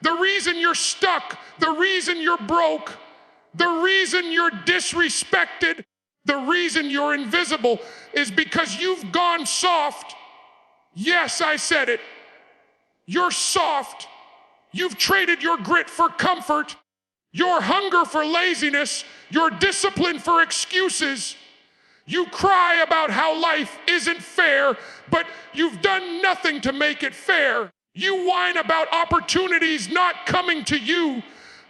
The reason you're stuck, the reason you're broke, the reason you're disrespected, the reason you're invisible is because you've gone soft. Yes, I said it. You're soft. You've traded your grit for comfort, your hunger for laziness, your discipline for excuses. You cry about how life isn't fair, but you've done nothing to make it fair. You whine about opportunities not coming to you,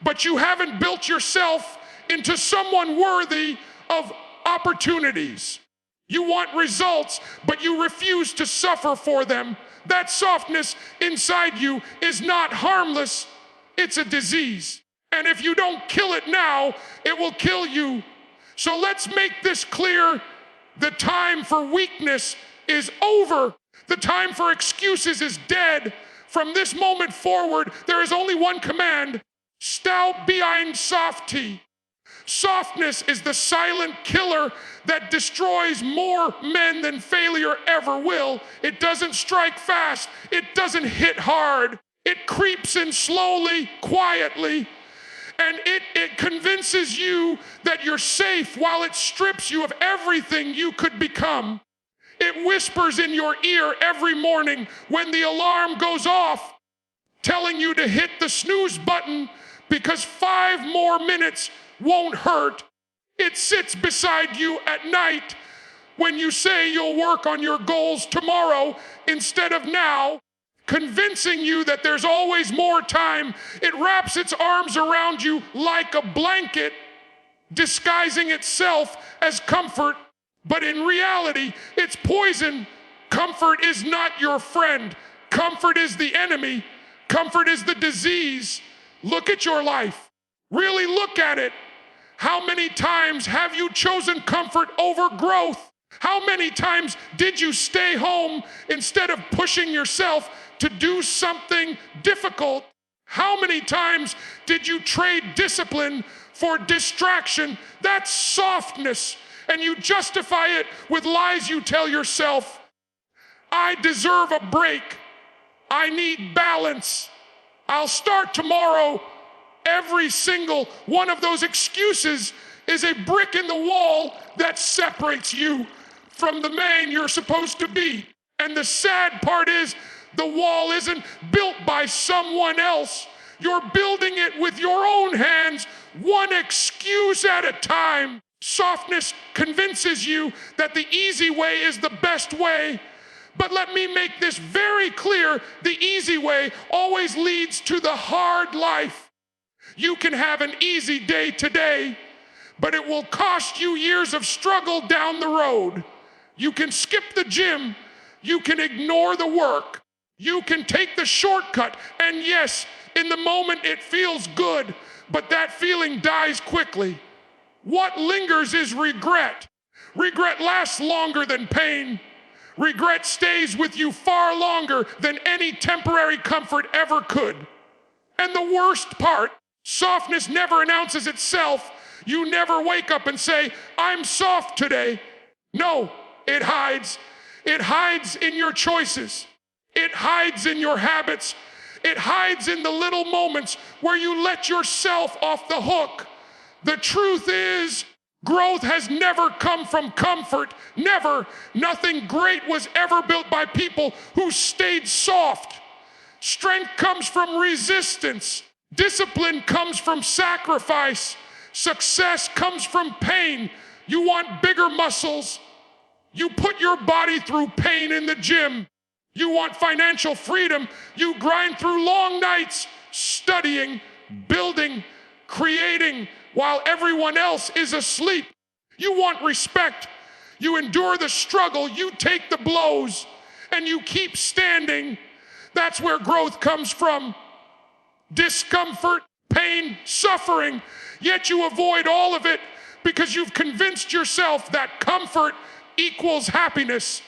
but you haven't built yourself into someone worthy of opportunities. You want results, but you refuse to suffer for them. That softness inside you is not harmless, it's a disease. And if you don't kill it now, it will kill you. So let's make this clear. The time for weakness is over. The time for excuses is dead. From this moment forward, there is only one command: stau behind softy. Softness is the silent killer that destroys more men than failure ever will. It doesn't strike fast. It doesn't hit hard. It creeps in slowly, quietly, and it convinces you that you're safe while it strips you of everything you could become. It whispers in your ear every morning when the alarm goes off, telling you to hit the snooze button because 5 more minutes won't hurt. It sits beside you at night when you say you'll work on your goals tomorrow instead of now, convincing you that there's always more time. It wraps its arms around you like a blanket, disguising itself as comfort, but in reality, it's poison. Comfort is not your friend. Comfort is the enemy. Comfort is the disease. Look at your life. Really look at it. How many times have you chosen comfort over growth? How many times did you stay home instead of pushing yourself to do something difficult? How many times did you trade discipline for distraction? That's softness, and you justify it with lies you tell yourself. I deserve a break. I need balance. I'll start tomorrow. Every single one of those excuses is a brick in the wall that separates you from the man you're supposed to be. And the sad part is, the wall isn't built by someone else. You're building it with your own hands, one excuse at a time. Softness convinces you that the easy way is the best way. But let me make this very clear: the easy way always leads to the hard life. You can have an easy day today, but it will cost you years of struggle down the road. You can skip the gym. You can ignore the work. You can take the shortcut. And yes, in the moment it feels good, but that feeling dies quickly. What lingers is regret. Regret lasts longer than pain. Regret stays with you far longer than any temporary comfort ever could. And the worst part, softness never announces itself. You never wake up and say, I'm soft today. No, it hides. It hides in your choices. It hides in your habits. It hides in the little moments where you let yourself off the hook. The truth is, growth has never come from comfort. Never. Nothing great was ever built by people who stayed soft. Strength comes from resistance. Discipline comes from sacrifice. Success comes from pain. You want bigger muscles? You put your body through pain in the gym. You want financial freedom? You grind through long nights studying, building, creating while everyone else is asleep. You want respect? You endure the struggle, you take the blows, and you keep standing. That's where growth comes from. Discomfort, pain, suffering, yet you avoid all of it because you've convinced yourself that comfort equals happiness.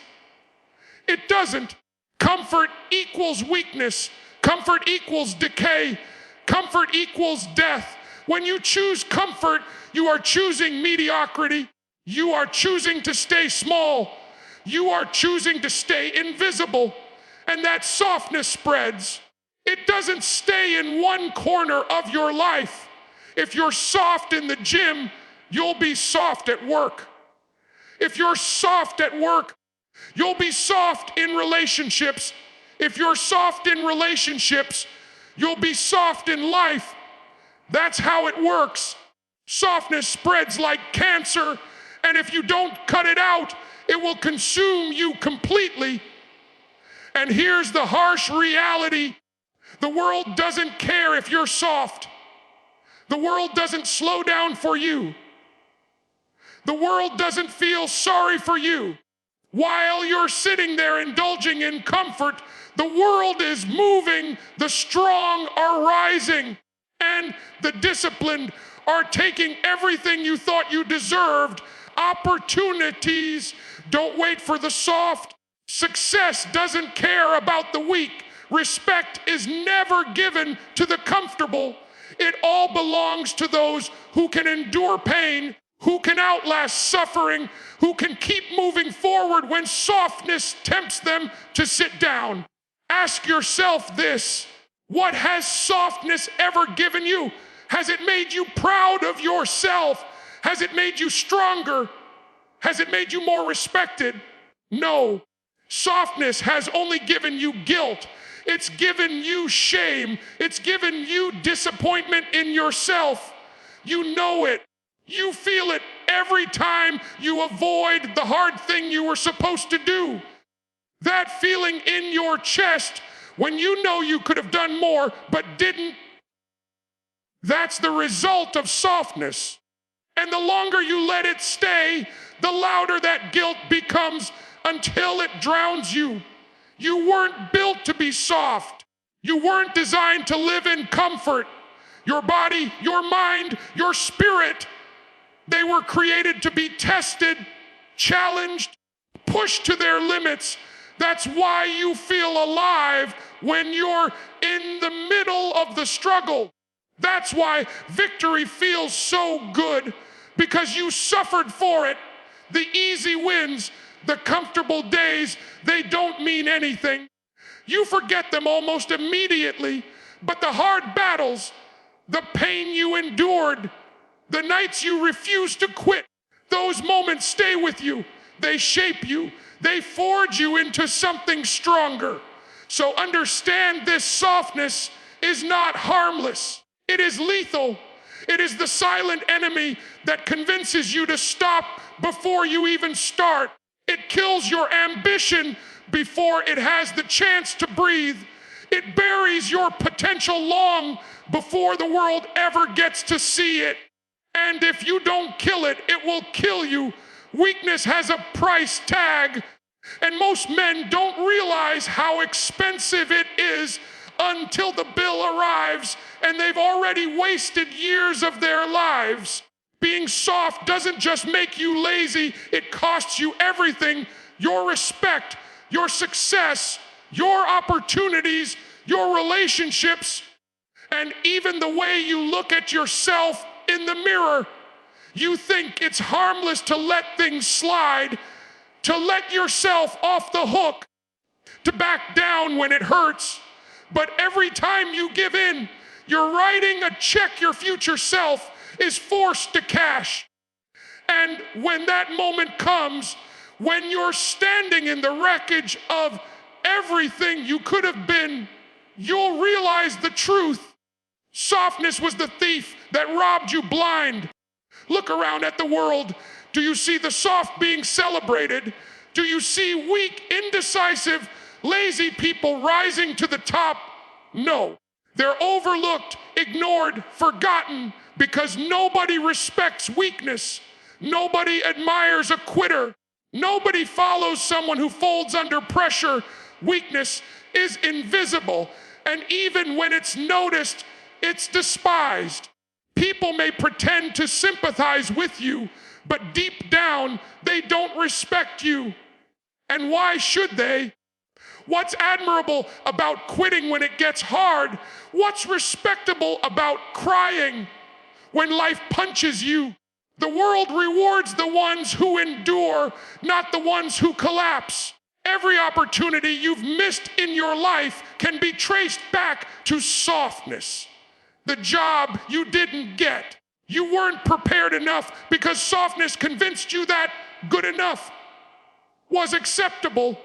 It doesn't. Comfort equals weakness. Comfort equals decay. Comfort equals death. When you choose comfort, you are choosing mediocrity. You are choosing to stay small. You are choosing to stay invisible. And that softness spreads. It doesn't stay in one corner of your life. If you're soft in the gym, you'll be soft at work. If you're soft at work, you'll be soft in relationships. If you're soft in relationships, you'll be soft in life. That's how it works. Softness spreads like cancer, and if you don't cut it out, it will consume you completely. And here's the harsh reality. The world doesn't care if you're soft. The world doesn't slow down for you. The world doesn't feel sorry for you. While you're sitting there indulging in comfort, the world is moving, the strong are rising, and the disciplined are taking everything you thought you deserved. Opportunities don't wait for the soft. Success doesn't care about the weak. Respect is never given to the comfortable. It all belongs to those who can endure pain, who can outlast suffering, who can keep moving forward when softness tempts them to sit down. Ask yourself this: what has softness ever given you? Has it made you proud of yourself? Has it made you stronger? Has it made you more respected? No. Softness has only given you guilt. It's given you shame. It's given you disappointment in yourself. You know it. You feel it every time you avoid the hard thing you were supposed to do. That feeling in your chest when you know you could have done more but didn't, that's the result of softness. And the longer you let it stay, the louder that guilt becomes until it drowns you. You weren't built to be soft. You weren't designed to live in comfort. Your body, your mind, your spirit, they were created to be tested, challenged, pushed to their limits. That's why you feel alive when you're in the middle of the struggle. That's why victory feels so good, because you suffered for it. The easy wins, the comfortable days, they don't mean anything. You forget them almost immediately, but the hard battles, the pain you endured, the nights you refused to quit, those moments stay with you. They shape you. They forge you into something stronger. So understand, this softness is not harmless. It is lethal. It is the silent enemy that convinces you to stop before you even start. It kills your ambition before it has the chance to breathe. It buries your potential long before the world ever gets to see it. And if you don't kill it, it will kill you. Weakness has a price tag, and most men don't realize how expensive it is until the bill arrives and they've already wasted years of their lives. Being soft doesn't just make you lazy, it costs you everything: your respect, your success, your opportunities, your relationships, and even the way you look at yourself in the mirror. You think it's harmless to let things slide, to let yourself off the hook, to back down when it hurts. But every time you give in, you're writing a check your future self is forced to cash. And when that moment comes, when you're standing in the wreckage of everything you could have been, you'll realize the truth. Softness was the thief that robbed you blind. Look around at the world. Do you see the soft being celebrated? Do you see weak, indecisive, lazy people rising to the top? No. They're overlooked, ignored, forgotten, because nobody respects weakness. Nobody admires a quitter. Nobody follows someone who folds under pressure. Weakness is invisible, and even when it's noticed, it's despised. People may pretend to sympathize with you, but deep down, they don't respect you. And why should they? What's admirable about quitting when it gets hard? What's respectable about crying when life punches you? The world rewards the ones who endure, not the ones who collapse. Every opportunity you've missed in your life can be traced back to softness. The job you didn't get. You weren't prepared enough because softness convinced you that good enough was acceptable.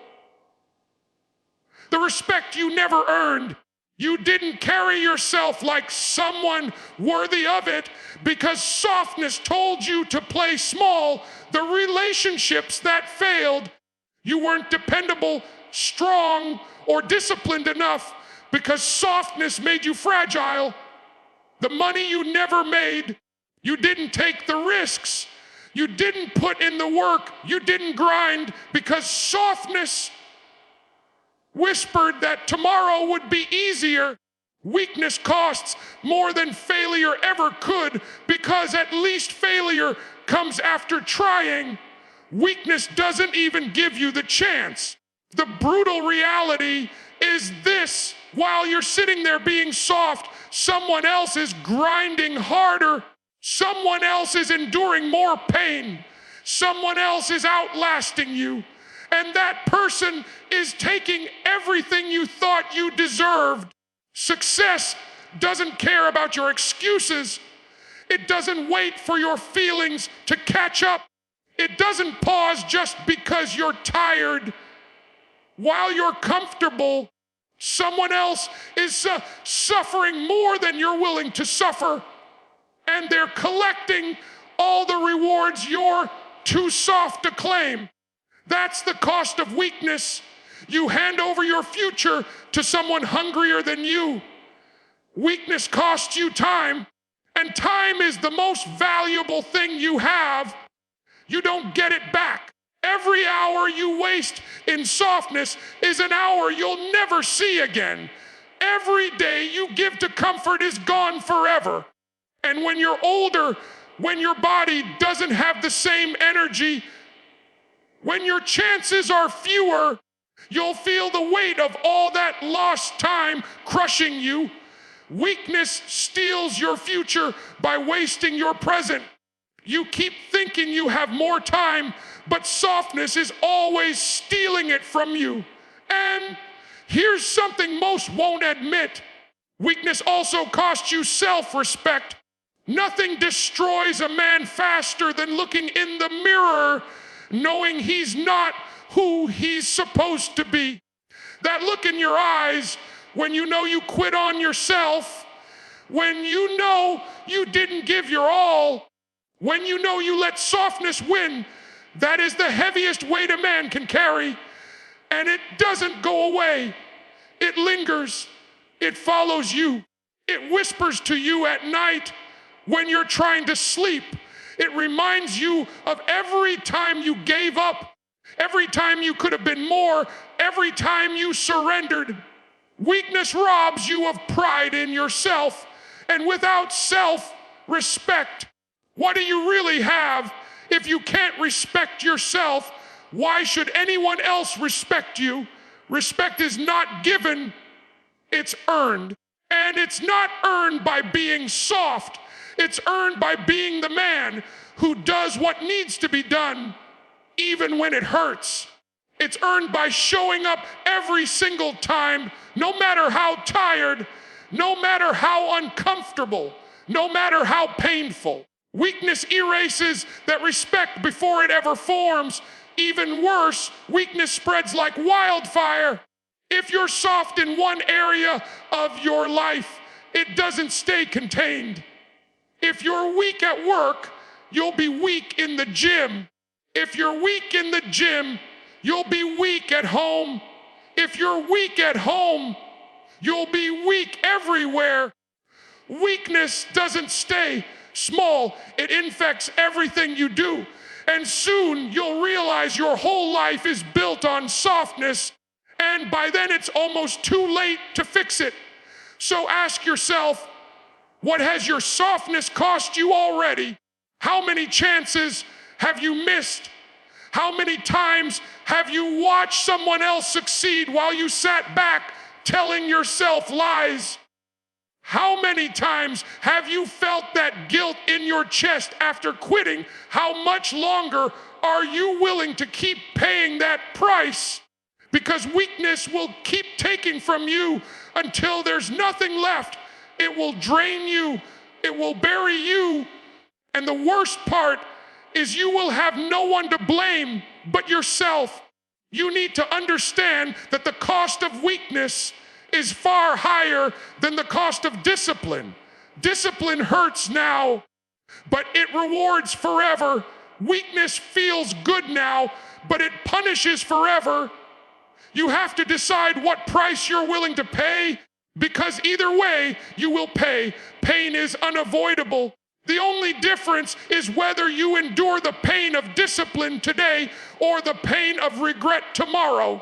The respect you never earned. You didn't carry yourself like someone worthy of it because softness told you to play small. The relationships that failed, you weren't dependable, strong, or disciplined enough because softness made you fragile. The money you never made, you didn't take the risks. You didn't put in the work. You didn't grind because softness whispered that tomorrow would be easier. Weakness costs more than failure ever could because at least failure comes after trying. Weakness doesn't even give you the chance. The brutal reality is this: while you're sitting there being soft, someone else is grinding harder. Someone else is enduring more pain. Someone else is outlasting you. And that person is taking everything you thought you deserved. Success doesn't care about your excuses. It doesn't wait for your feelings to catch up. It doesn't pause just because you're tired. While you're comfortable, someone else is suffering more than you're willing to suffer. And they're collecting all the rewards you're too soft to claim. That's the cost of weakness. You hand over your future to someone hungrier than you. Weakness costs you time, and time is the most valuable thing you have. You don't get it back. Every hour you waste in softness is an hour you'll never see again. Every day you give to comfort is gone forever. And when you're older, when your body doesn't have the same energy, when your chances are fewer, you'll feel the weight of all that lost time crushing you. Weakness steals your future by wasting your present. You keep thinking you have more time, but softness is always stealing it from you. And here's something most won't admit. Weakness also costs you self-respect. Nothing destroys a man faster than looking in the mirror knowing he's not who he's supposed to be. That look in your eyes when you know you quit on yourself, when you know you didn't give your all, when you know you let softness win, that is the heaviest weight a man can carry. And it doesn't go away. It lingers. It follows you. It whispers to you at night when you're trying to sleep. It reminds you of every time you gave up, every time you could have been more, every time you surrendered. Weakness robs you of pride in yourself, and without self-respect, what do you really have? If you can't respect yourself, why should anyone else respect you? Respect is not given, it's earned. And it's not earned by being soft. It's earned by being the man who does what needs to be done, even when it hurts. It's earned by showing up every single time, no matter how tired, no matter how uncomfortable, no matter how painful. Weakness erases that respect before it ever forms. Even worse, weakness spreads like wildfire. If you're soft in one area of your life, it doesn't stay contained. If you're weak at work, you'll be weak in the gym. If you're weak in the gym, you'll be weak at home. If you're weak at home, you'll be weak everywhere. Weakness doesn't stay small. It infects everything you do. And soon you'll realize your whole life is built on softness. And by then it's almost too late to fix it. So ask yourself, what has your softness cost you already? How many chances have you missed? How many times have you watched someone else succeed while you sat back telling yourself lies? How many times have you felt that guilt in your chest after quitting? How much longer are you willing to keep paying that price? because weakness will keep taking from you until there's nothing left. It will drain you. It will bury you. And the worst part is you will have no one to blame but yourself. You need to understand that the cost of weakness is far higher than the cost of discipline. Discipline hurts now, but it rewards forever. Weakness feels good now, but it punishes forever. You have to decide what price you're willing to pay, because either way you will pay. Pain is unavoidable. The only difference is whether you endure the pain of discipline today or the pain of regret tomorrow.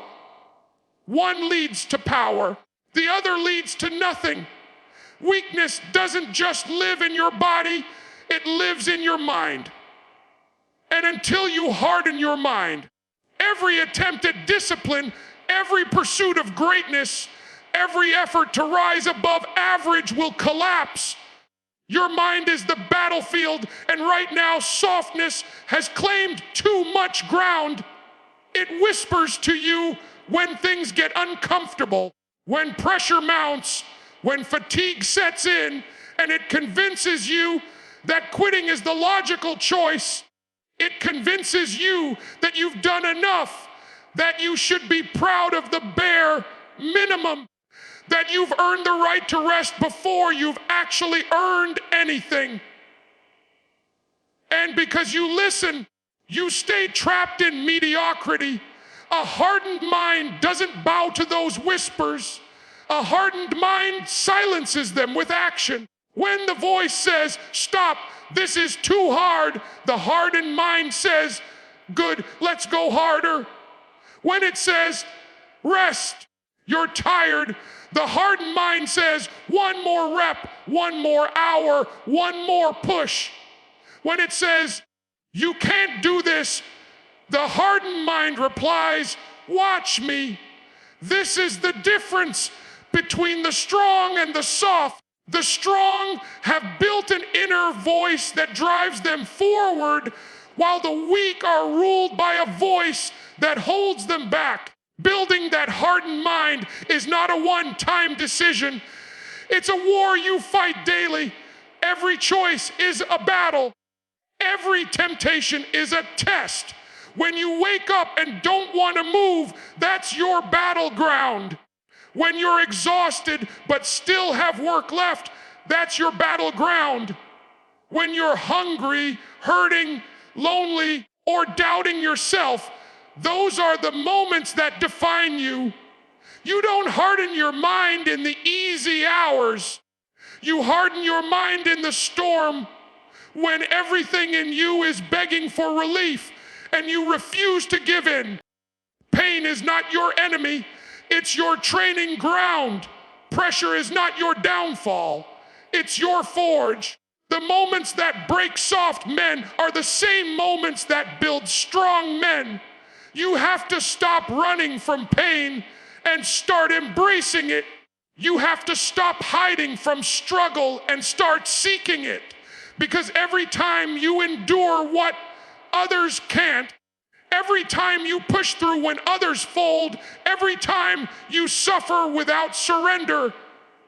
One leads to power. The other leads to nothing. Weakness doesn't just live in your body, it lives in your mind. And until you harden your mind, every attempt at discipline, every pursuit of greatness, every effort to rise above average will collapse. Your mind is the battlefield, and right now softness has claimed too much ground. It whispers to you when things get uncomfortable, when pressure mounts, when fatigue sets in, and it convinces you that quitting is the logical choice. It convinces you that you've done enough, that you should be proud of the bare minimum, that you've earned the right to rest before you've actually earned anything. And because you listen, you stay trapped in mediocrity. A hardened mind doesn't bow to those whispers. A hardened mind silences them with action. When the voice says, "Stop, this is too hard," the hardened mind says, "Good, let's go harder." When it says, "Rest, you're tired," the hardened mind says, "One more rep, one more hour, one more push." When it says, "You can't do this," the hardened mind replies, "Watch me." This is the difference between the strong and the soft. The strong have built an inner voice that drives them forward, while the weak are ruled by a voice that holds them back. Building that hardened mind is not a one-time decision. It's a war you fight daily. Every choice is a battle. Every temptation is a test. When you wake up and don't want to move, that's your battleground. When you're exhausted but still have work left, that's your battleground. When you're hungry, hurting, lonely, or doubting yourself, those are the moments that define you. You don't harden your mind in the easy hours. You harden your mind in the storm, when everything in you is begging for relief and you refuse to give in. Pain is not your enemy. It's your training ground. Pressure is not your downfall. It's your forge. The moments that break soft men are the same moments that build strong men. You have to stop running from pain and start embracing it. You have to stop hiding from struggle and start seeking it. Because every time you endure what others can't, every time you push through when others fold, every time you suffer without surrender,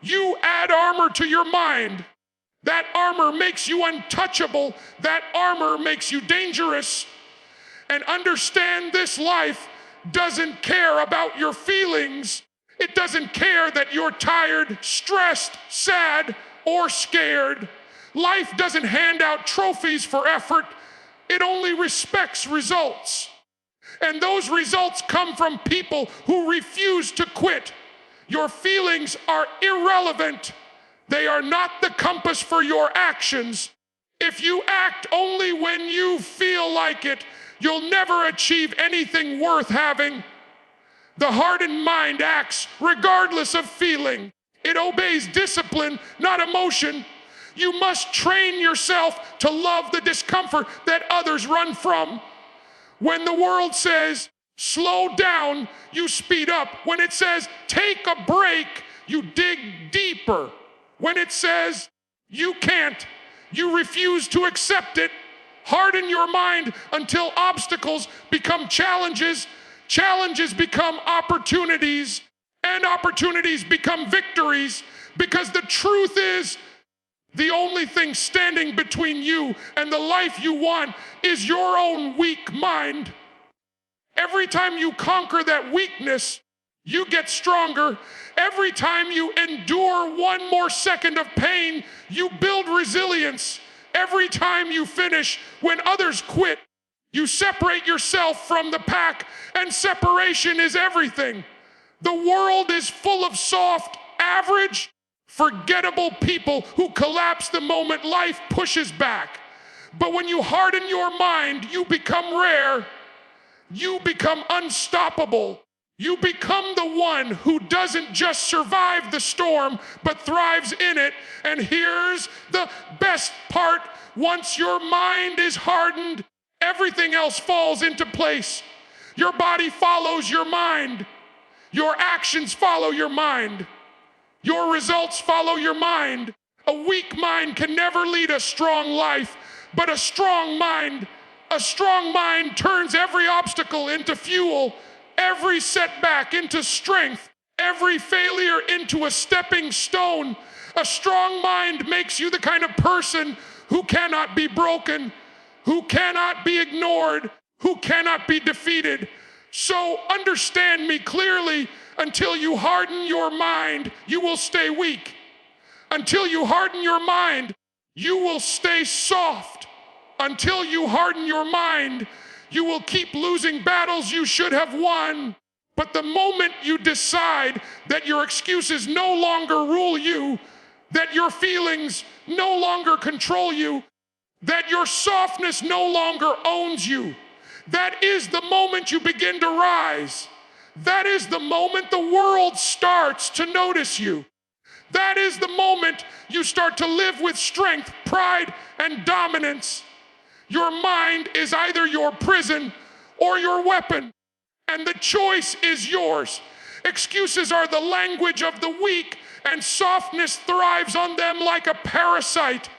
you add armor to your mind. That armor makes you untouchable. That armor makes you dangerous. And understand, this life doesn't care about your feelings. It doesn't care that you're tired, stressed, sad, or scared. Life doesn't hand out trophies for effort. It only respects results. And those results come from people who refuse to quit. Your feelings are irrelevant. They are not the compass for your actions. If you act only when you feel like it, you'll never achieve anything worth having. The hardened mind acts regardless of feeling. It obeys discipline, not emotion. You must train yourself to love the discomfort that others run from. When the world says, slow down, you speed up. When it says, take a break, you dig deeper. When it says, you can't, you refuse to accept it. Harden your mind until obstacles become challenges. Challenges become opportunities, and opportunities become victories, because the truth is, the only thing standing between you and the life you want is your own weak mind. Every time you conquer that weakness, you get stronger. Every time you endure one more second of pain, you build resilience. Every time you finish when others quit, you separate yourself from the pack, and separation is everything. The world is full of soft, average, forgettable people who collapse the moment life pushes back. But when you harden your mind, you become rare. You become unstoppable. You become the one who doesn't just survive the storm, but thrives in it. And here's the best part. Once your mind is hardened, everything else falls into place. Your body follows your mind. Your actions follow your mind. Your results follow your mind. A weak mind can never lead a strong life, but a strong mind turns every obstacle into fuel, every setback into strength, every failure into a stepping stone. A strong mind makes you the kind of person who cannot be broken, who cannot be ignored, who cannot be defeated. So understand me clearly. Until you harden your mind, you will stay weak. Until you harden your mind, you will stay soft. Until you harden your mind, you will keep losing battles you should have won. But the moment you decide that your excuses no longer rule you, that your feelings no longer control you, that your softness no longer owns you, that is the moment you begin to rise. That is the moment the world starts to notice you. That is the moment you start to live with strength, pride, and dominance. Your mind is either your prison or your weapon, and the choice is yours. Excuses are the language of the weak, and softness thrives on them like a parasite.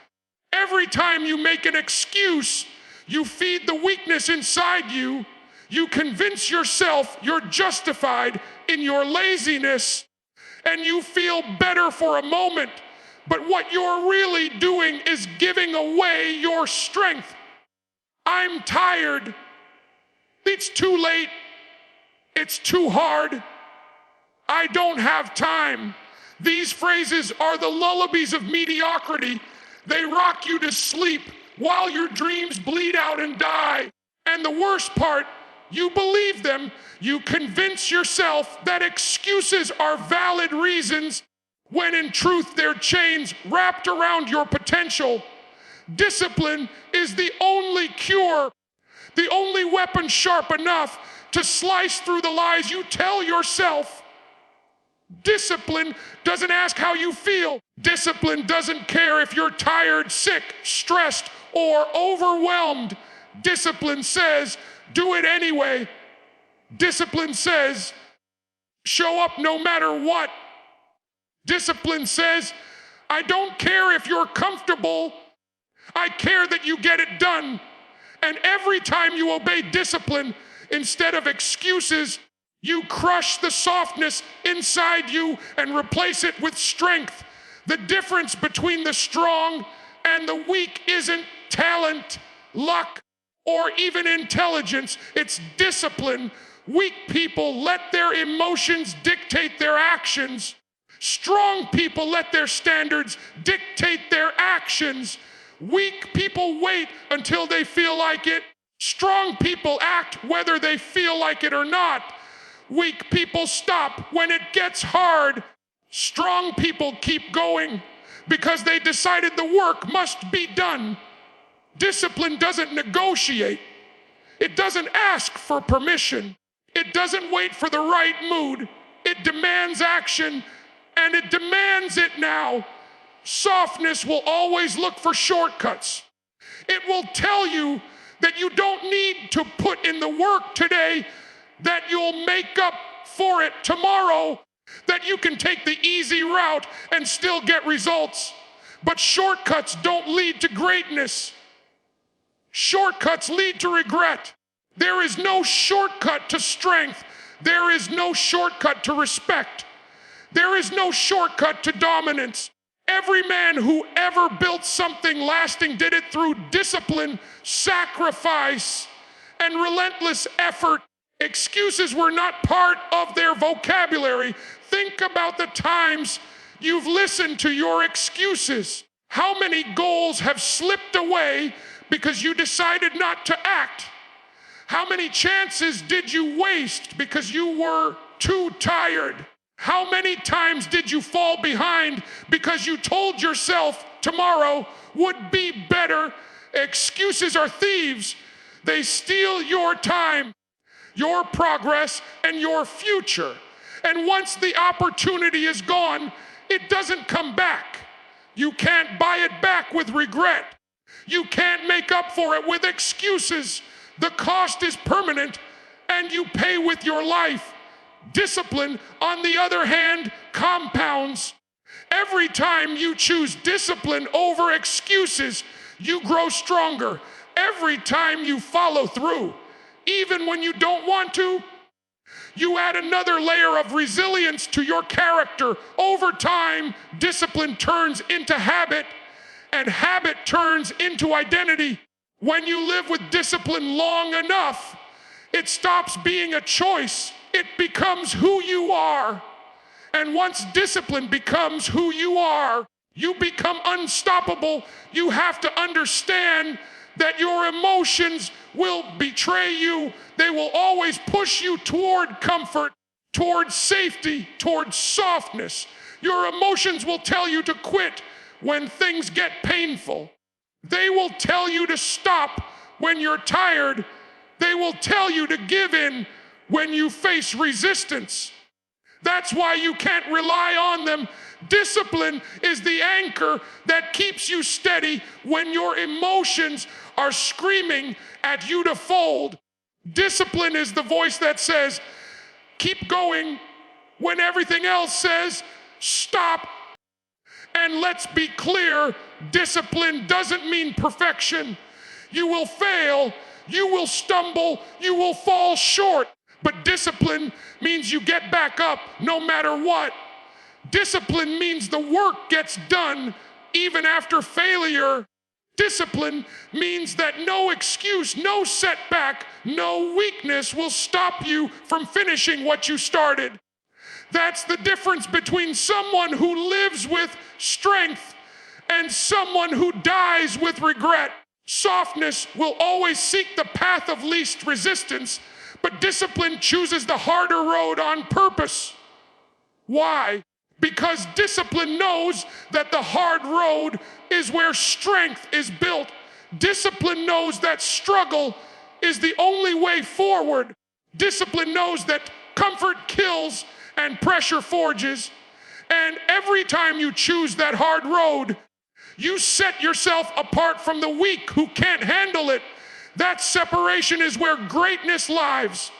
Every time you make an excuse, you feed the weakness inside you. You convince yourself you're justified in your laziness, and you feel better for a moment. But what you're really doing is giving away your strength. I'm tired. It's too late. It's too hard. I don't have time. These phrases are the lullabies of mediocrity. They rock you to sleep while your dreams bleed out and die. And the worst part, you believe them. You convince yourself that excuses are valid reasons, when in truth they're chains wrapped around your potential. Discipline is the only cure, the only weapon sharp enough to slice through the lies you tell yourself. Discipline doesn't ask how you feel. Discipline doesn't care if you're tired, sick, stressed, or overwhelmed. Discipline says, do it anyway. Discipline says, show up no matter what. Discipline says, I don't care if you're comfortable. I care that you get it done. And every time you obey discipline, instead of excuses, you crush the softness inside you and replace it with strength. The difference between the strong and the weak isn't talent, luck, or even intelligence. It's discipline. Weak people let their emotions dictate their actions. Strong people let their standards dictate their actions. Weak people wait until they feel like it. Strong people act whether they feel like it or not. Weak people stop when it gets hard. Strong people keep going because they decided the work must be done. Discipline doesn't negotiate. It doesn't ask for permission. It doesn't wait for the right mood. It demands action, and it demands it now. Softness will always look for shortcuts. It will tell you that you don't need to put in the work today, that you'll make up for it tomorrow, that you can take the easy route and still get results. But shortcuts don't lead to greatness. Shortcuts lead to regret. There is no shortcut to strength. There is no shortcut to respect. There is no shortcut to dominance. Every man who ever built something lasting did it through discipline, sacrifice, and relentless effort. Excuses were not part of their vocabulary. Think about the times you've listened to your excuses. How many goals have slipped away because you decided not to act? How many chances did you waste because you were too tired? How many times did you fall behind because you told yourself tomorrow would be better? Excuses are thieves. They steal your time, your progress, and your future. And once the opportunity is gone, it doesn't come back. You can't buy it back with regret. You can't make up for it with excuses. The cost is permanent, and you pay with your life. Discipline, on the other hand, compounds. Every time you choose discipline over excuses, you grow stronger. Every time you follow through, even when you don't want to, you add another layer of resilience to your character. Over time, discipline turns into habit, and habit turns into identity. When you live with discipline long enough, it stops being a choice. It becomes who you are. And once discipline becomes who you are, you become unstoppable. You have to understand that your emotions will betray you. They will always push you toward comfort, toward safety, toward softness. Your emotions will tell you to quit when things get painful. They will tell you to stop when you're tired. They will tell you to give in when you face resistance. That's why you can't rely on them. Discipline is the anchor that keeps you steady when your emotions are screaming at you to fold. Discipline is the voice that says, keep going, when everything else says, stop. And let's be clear, discipline doesn't mean perfection. You will fail, you will stumble, you will fall short. But discipline means you get back up no matter what. Discipline means the work gets done even after failure. Discipline means that no excuse, no setback, no weakness will stop you from finishing what you started. That's the difference between someone who lives with strength and someone who dies with regret. Softness will always seek the path of least resistance, but discipline chooses the harder road on purpose. Why? Because discipline knows that the hard road is where strength is built. Discipline knows that struggle is the only way forward. Discipline knows that comfort kills and pressure forges. And every time you choose that hard road, you set yourself apart from the weak who can't handle it. That separation is where greatness lies.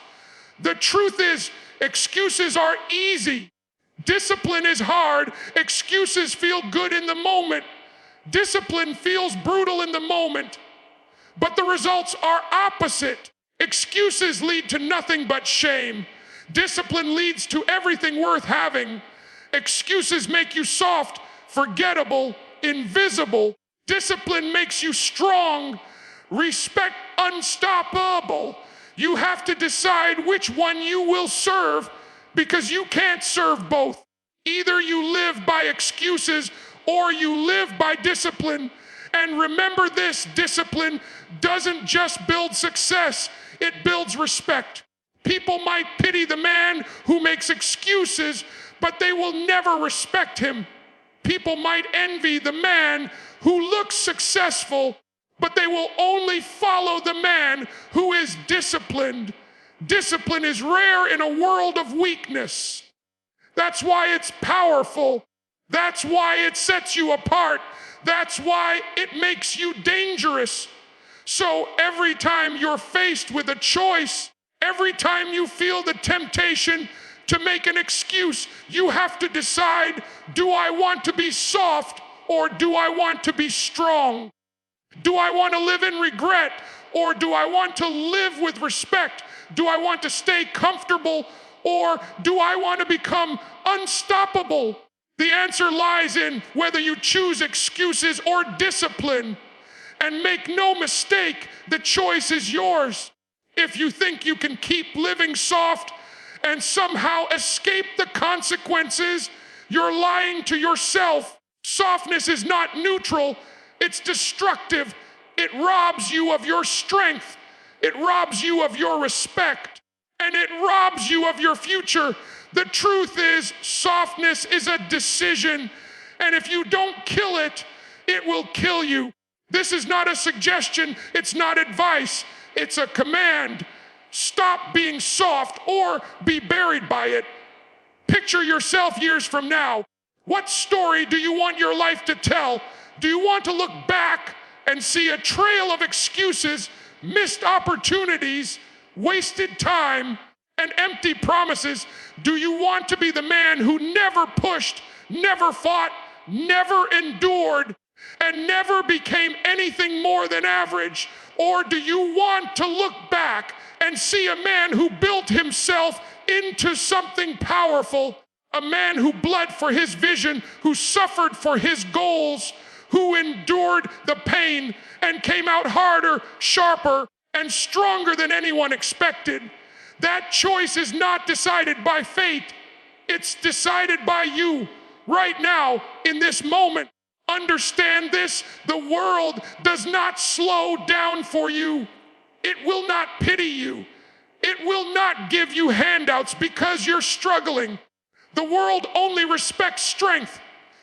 The truth is, excuses are easy. Discipline is hard. Excuses feel good in the moment. Discipline feels brutal in the moment. But the results are opposite. Excuses lead to nothing but shame. Discipline leads to everything worth having. Excuses make you soft, forgettable, invisible. Discipline makes you strong, respect unstoppable. You have to decide which one you will serve, because you can't serve both. Either you live by excuses or you live by discipline. And remember this, discipline doesn't just build success, it builds respect. People might pity the man who makes excuses, but they will never respect him. People might envy the man who looks successful, but they will only follow the man who is disciplined. Discipline is rare in a world of weakness. That's why it's powerful. That's why it sets you apart. That's why it makes you dangerous. So every time you're faced with a choice, every time you feel the temptation to make an excuse, you have to decide, do I want to be soft or do I want to be strong? Do I want to live in regret Or do I want to live with respect? Do I want to stay comfortable? Or do I want to become unstoppable? The answer lies in whether you choose excuses or discipline. And make no mistake, the choice is yours. If you think you can keep living soft and somehow escape the consequences, you're lying to yourself. Softness is not neutral, it's destructive. It robs you of your strength. It robs you of your respect. And it robs you of your future. The truth is, softness is a decision. And if you don't kill it, it will kill you. This is not a suggestion. It's not advice. It's a command. Stop being soft or be buried by it. Picture yourself years from now. What story do you want your life to tell? Do you want to look back and see a trail of excuses, missed opportunities, wasted time, and empty promises? Do you want to be the man who never pushed, never fought, never endured, and never became anything more than average? Or do you want to look back and see a man who built himself into something powerful, a man who bled for his vision, who suffered for his goals, who endured the pain and came out harder, sharper, and stronger than anyone expected? That choice is not decided by fate. It's decided by you right now in this moment. Understand this: the world does not slow down for you. It will not pity you. It will not give you handouts because you're struggling. The world only respects strength.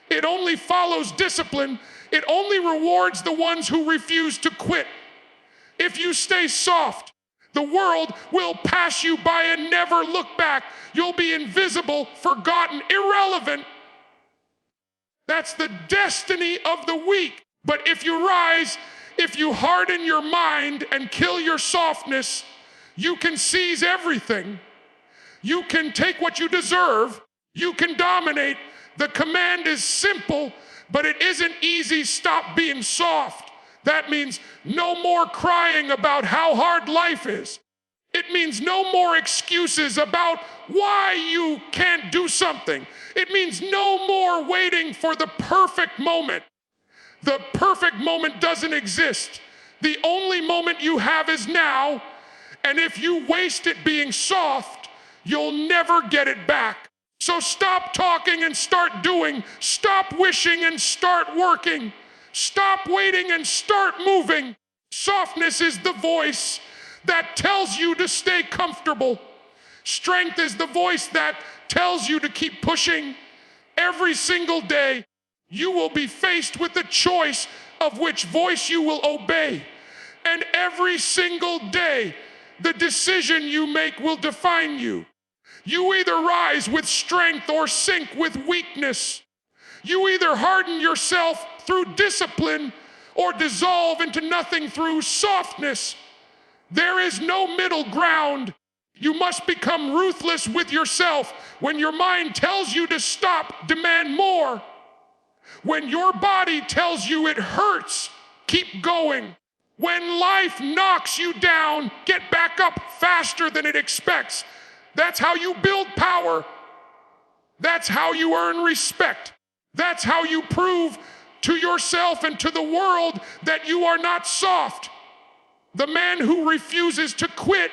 It only follows discipline. It only rewards the ones who refuse to quit. If you stay soft, the world will pass you by and never look back. You'll be invisible, forgotten, irrelevant. That's the destiny of the weak. But if you rise, if you harden your mind and kill your softness, you can seize everything. You can take what you deserve. You can dominate. The command is simple, but it isn't easy. Stop being soft. That means no more crying about how hard life is. It means no more excuses about why you can't do something. It means no more waiting for the perfect moment. The perfect moment doesn't exist. The only moment you have is now, and if you waste it being soft, you'll never get it back. So stop talking and start doing. Stop wishing and start working. Stop waiting and start moving. Softness is the voice that tells you to stay comfortable. Strength is the voice that tells you to keep pushing. Every single day, you will be faced with the choice of which voice you will obey. And every single day, the decision you make will define you. You either rise with strength or sink with weakness. You either harden yourself through discipline or dissolve into nothing through softness. There is no middle ground. You must become ruthless with yourself. When your mind tells you to stop, demand more. When your body tells you it hurts, keep going. When life knocks you down, get back up faster than it expects. That's how you build power. That's how you earn respect. That's how you prove to yourself and to the world that you are not soft. The man who refuses to quit,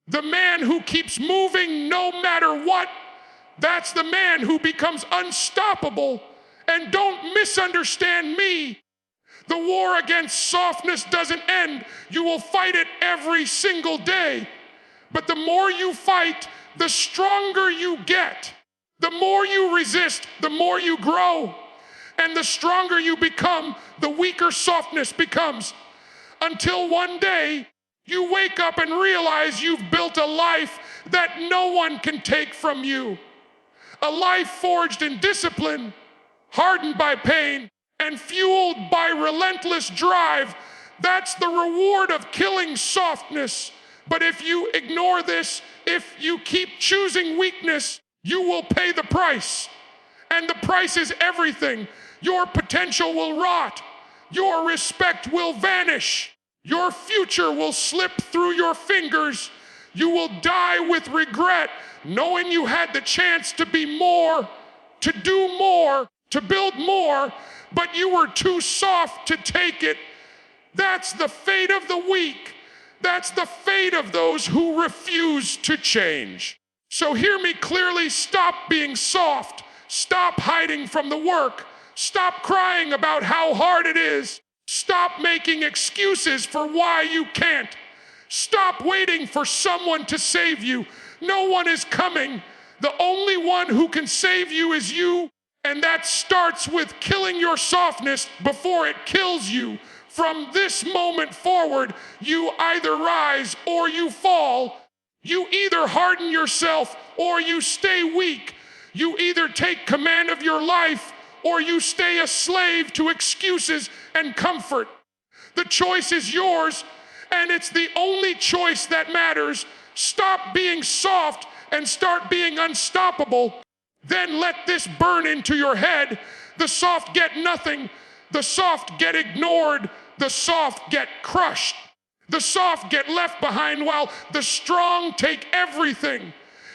the man who keeps moving no matter what, that's the man who becomes unstoppable. And don't misunderstand me. The war against softness doesn't end. You will fight it every single day. But the more you fight, the stronger you get. The more you resist, the more you grow. And the stronger you become, the weaker softness becomes. Until one day, you wake up and realize you've built a life that no one can take from you. A life forged in discipline, hardened by pain, and fueled by relentless drive. That's the reward of killing softness. But if you ignore this, if you keep choosing weakness, you will pay the price. And the price is everything. Your potential will rot. Your respect will vanish. Your future will slip through your fingers. You will die with regret, knowing you had the chance to be more, to do more, to build more, but you were too soft to take it. That's the fate of the weak. That's the fate of those who refuse to change. So hear me clearly, stop being soft. Stop hiding from the work. Stop crying about how hard it is. Stop making excuses for why you can't. Stop waiting for someone to save you. No one is coming. The only one who can save you is you, and that starts with killing your softness before it kills you. From this moment forward, you either rise or you fall. You either harden yourself or you stay weak. You either take command of your life or you stay a slave to excuses and comfort. The choice is yours, and it's the only choice that matters. Stop being soft and start being unstoppable. Then let this burn into your head. The soft get nothing. The soft get ignored. The soft get crushed. The soft get left behind while the strong take everything.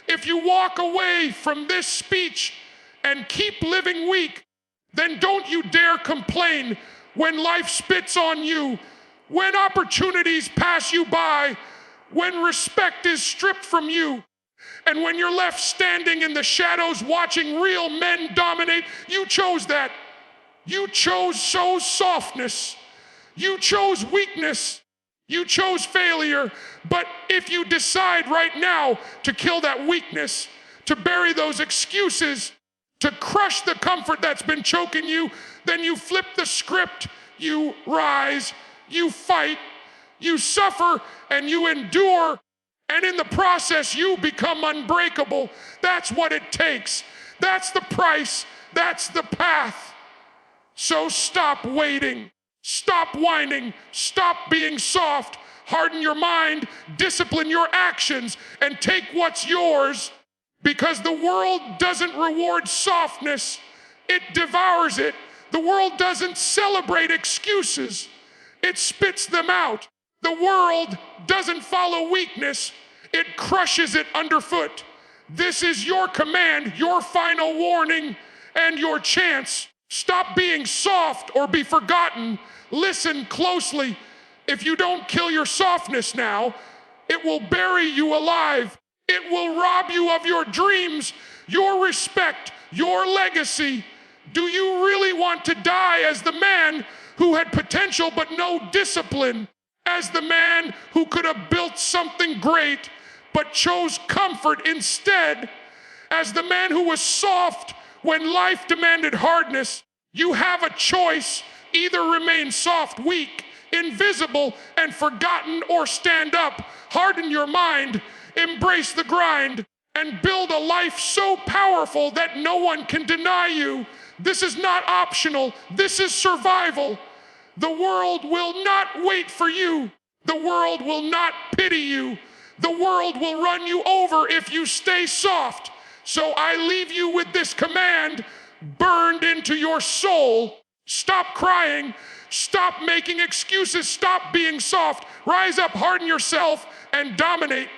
If you walk away from this speech and keep living weak, then don't you dare complain when life spits on you, when opportunities pass you by, when respect is stripped from you, and when you're left standing in the shadows watching real men dominate. You chose that. You chose softness. You chose weakness. You chose failure. But if you decide right now to kill that weakness, to bury those excuses, to crush the comfort that's been choking you, then you flip the script. You rise, you fight, you suffer, and you endure. And in the process, you become unbreakable. That's what it takes. That's the price. That's the path. So stop waiting. Stop whining. Stop being soft. Harden your mind. Discipline your actions and take what's yours, because the world doesn't reward softness. It devours it. The world doesn't celebrate excuses. It spits them out. The world doesn't follow weakness. It crushes it underfoot. This is your command, your final warning, and your chance. Stop being soft or be forgotten. Listen closely. If you don't kill your softness now, it will bury you alive. It will rob you of your dreams, your respect, your legacy. Do you really want to die as the man who had potential but no discipline? As the man who could have built something great but chose comfort instead? As the man who was soft when life demanded hardness? You have a choice. Either remain soft, weak, invisible, and forgotten, or stand up, harden your mind, embrace the grind, and build a life so powerful that no one can deny you. This is not optional. This is survival. The world will not wait for you. The world will not pity you. The world will run you over if you stay soft. So I leave you with this command burned into your soul. Stop crying. Stop making excuses. Stop being soft. Rise up, harden yourself, and dominate.